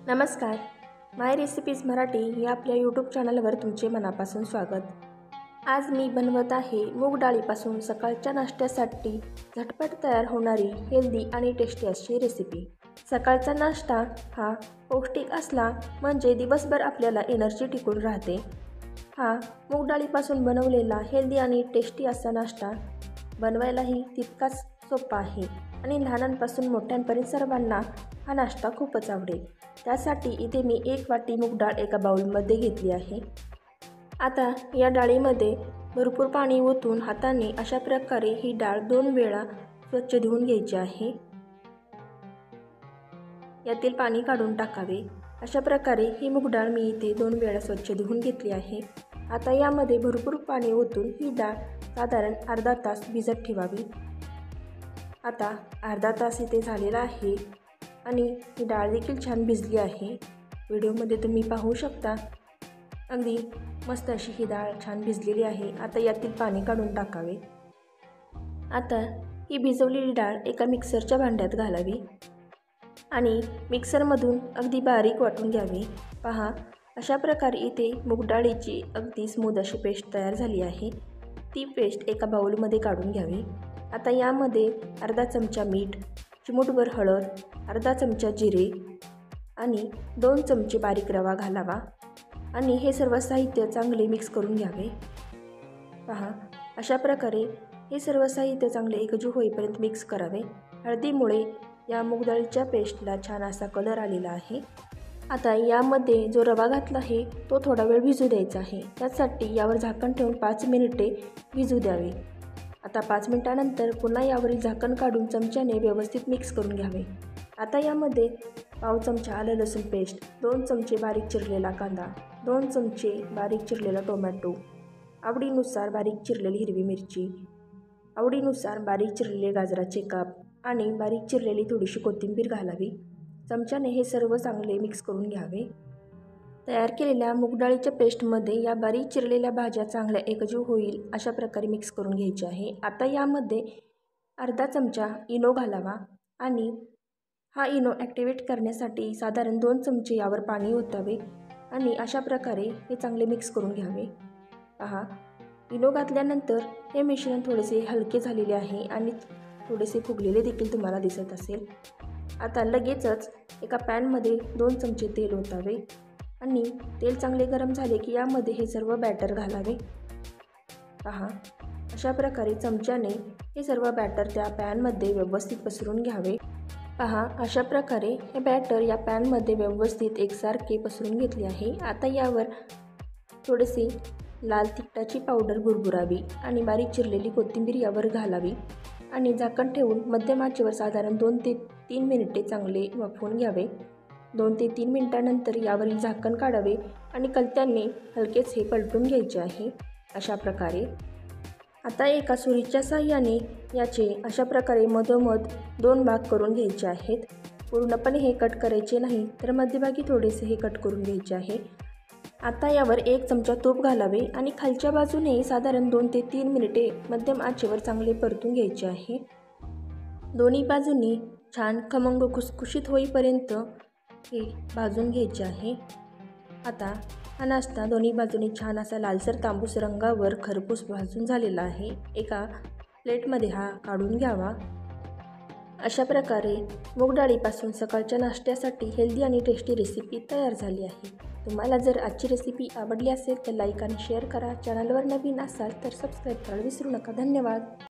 नमस्कार. माय रेसिपीज मराठी या आपल्या यूट्यूब चॅनलवर तुमचे मनापासून स्वागत. आज मी बनवत आहे मूग डाळीपासून सकाळच्या नाश्त्यासाठी झटपट तयार होणारी हेल्दी आणि टेस्टी अशी रेसिपी. सकाळचा नाश्ता हा पौष्टिक असला म्हणजे दिवसभर आपल्याला एनर्जी टिकून राहते. हा मूग डाळीपासून बनवलेला हेल्दी आणि टेस्टी असा नाश्ता बनवायलाही तितकाच सोपा आहे आणि लहानांपासून मोठ्यांपर्यंत सर्वांना हा नाश्ता खूपच आवडेल. त्यासाठी इथे मी 1 वाटी मूग डाळ एका बाउलमध्ये घेतली आहे. आता या डाळीमध्ये भरपूर पाणी ओतून हाताने अशा प्रकारे ही डाळ 2 वेळा स्वच्छ धुवून घ्यायची आहे. यातील पाणी काढून टाकावे. अशा प्रकारे ही मूग डाळ मी इथे 2 वेळा स्वच्छ धुवून घेतली आहे. आता यामध्ये भरपूर पाणी ओतून ही डाळ साधारण अर्धा तास भिजत ठेवावी. आता अर्धा तास इथे झालेला आहे आणि ही डाळ देखील छान भिजली आहे. व्हिडिओमध्ये तुम्ही पाहू शकता अगदी मस्त अशी ही डाळ छान भिजलेली आहे. आता यातील पाणी काढून टाकावे. आता ही भिजवलेली डाळ एका मिक्सरच्या भांड्यात घालावी आणि मिक्सरमधून अगदी बारीक वाटून घ्यावी. पहा, अशा प्रकारे इथे मूग डाळीची अगदी स्मूथ अशी पेस्ट तयार झाली आहे. ती पेस्ट एका बाउलमध्ये काढून घ्यावी. आता यामध्ये अर्धा चमचा मीठ, चिमूटभर हळद, अर्धा चमचा जिरे आणि 2 चमचे बारीक रवा घालावा आणि हे सर्व साहित्य चांगले मिक्स करून घ्यावे. पहा, अशा प्रकारे हे सर्व साहित्य चांगले एकजीव होईपर्यंत मिक्स करावे. हळदीमुळे या मूग डाळीच्या पेस्टला छान असा कलर आलेला आहे. आता यामध्ये जो रवा घातला आहे तो थोडा वेळ भिजू द्यायचा आहे. त्यासाठी यावर झाकण ठेवून 5 मिनिटे भिजू द्यावे. आता 5 मिनिटानंतर पुन्हा यावरील झाकण काढून चमच्याने व्यवस्थित मिक्स करून घ्यावे. आता यामध्ये पाव चमचा आलं लसूण पेस्ट, 2 चमचे बारीक चिरलेला कांदा, 2 चमचे बारीक चिरलेला टोमॅटो, आवडीनुसार बारीक चिरलेली हिरवी मिरची, आवडीनुसार बारीक चिरलेले गाजराचे काप आणि बारीक चिरलेली थोडीशी कोथिंबीर घालावी. चमच्याने हे सर्व चांगले मिक्स करून घ्यावे. तयार केलेल्या मूग डाळीच्या पेस्टमध्ये या बारीक चिरलेल्या भाज्या चांगल्या एकजीव होईल अशा प्रकारे मिक्स करून घ्यायची आहे. आता यामध्ये अर्धा चमचा इनो घालावा आणि हा इनो ॲक्टिवेट करण्यासाठी साधारण 2 चमचे यावर पाणी ओतावे आणि अशा प्रकारे हे चांगले मिक्स करून घ्यावे. पहा, इनो घातल्यानंतर हे मिश्रण थोडेसे हलके झालेले आहे आणि थोडेसे फुगलेले देखील तुम्हाला दिसत असेल. आता लगेचच एका पॅनमध्ये 2 चमचे तेल ओतावे आणि तेल चांगले गरम झाले की यामध्ये हे सर्व बॅटर घालावे. पहा, अशा प्रकारे चमच्याने हे सर्व बॅटर त्या पॅनमध्ये व्यवस्थित पसरून घ्यावे. पहा, अशा प्रकारे हे बॅटर या पॅनमध्ये व्यवस्थित एकसारखे पसरून घेतले आहे. आता यावर थोडेसे लाल तिखटाची पावडर भुरभुरावी आणि बारीक चिरलेली कोथिंबीर यावर घालावी आणि झाकण ठेवून मध्यम आचेवर साधारण 2 ते 3 मिनिटे चांगले वाफवून घ्यावे. 2 ते 3 मिनिटांनंतर यावरील झाकण काढावे आणि कलत्याने हलकेच हे पलटून घ्यायचे आहे. अशा प्रकारे आता एका सुरीच्या साहाय्याने याचे अशा प्रकारे मधोमध 2 भाग करून घ्यायचे आहेत. पूर्णपणे हे कट करायचे नाही तर मध्यभागी थोडेसे हे कट करून घ्यायचे आहे. आता यावर 1 चमचा तूप घालावे आणि खालच्या बाजूने साधारण 2 ते 3 मिनिटे मध्यम आचेवर चांगले परतून घ्यायचे आहे. दोन्ही बाजूंनी छान खमंग खुसखुशीत होईपर्यंत हे भाजून घ्यायचे आहे. आता हा नाश्ता दोन्ही बाजूने छान असा लालसर तांबूस रंगावर खरपूस भाजून झालेला आहे. एका प्लेटमध्ये हा काढून घ्यावा. अशा प्रकारे मूग डाळीपासून सकाळच्या नाश्त्यासाठी हेल्दी आणि टेस्टी रेसिपी तयार झाली आहे. तुम्हाला जर आजची रेसिपी आवडली असेल तर लाईक आणि शेअर करा. चॅनलवर नवीन असाल तर सबस्क्राईब करायला विसरू नका. धन्यवाद.